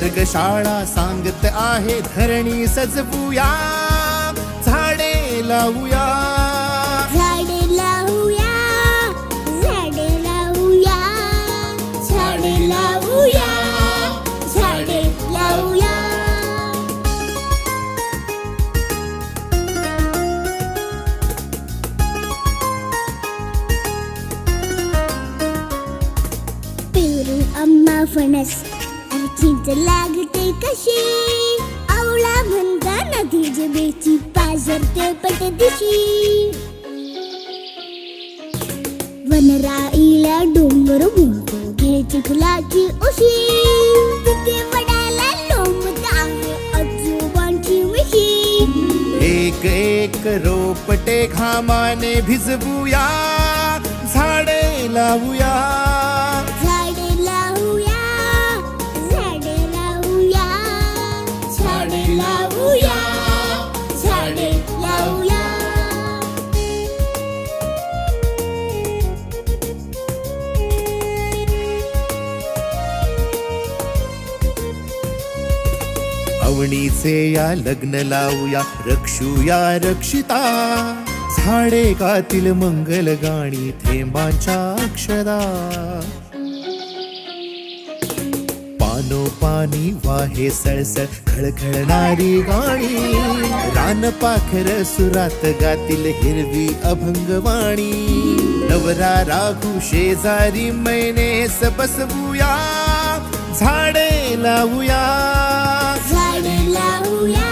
वर्गशाळा सांगत आहे धरणी सजवूया, झाडे लावूया. झाडे लावूया, झाडे लावूया, झाडे लावूया, झाडे लावूया. पेरू आंबा फणस आणि चिंच लागते कशी, आवळा म्हणता नदी जिभेची पाझरते पटदिशी. वनराईला डोंगर म्हणतो घे चिखलाची उशी, तिथे वडाला लोंबत आहे आजोबांची मिशी. एक एक रोपटे घामाने भिजवूया, झाडे लावूया. झाडे लावूया, झाडे लावूया, झाडे लावूया, झाडे लावूया. अवणीचे या लग्न लावूया, रक्षूया रक्षिता. झाडे गातील मंगल गाणी थेंबांच्या अक्षरा. पानोपानी वाहे सळसळ खळखळणारी गाणी, रानपाखर सुरात गातील हिरवी अभंगवाणी. नवरा राघू शेजारी मैनेस बसवूया, झाडे लावूया. झाडे लावूया,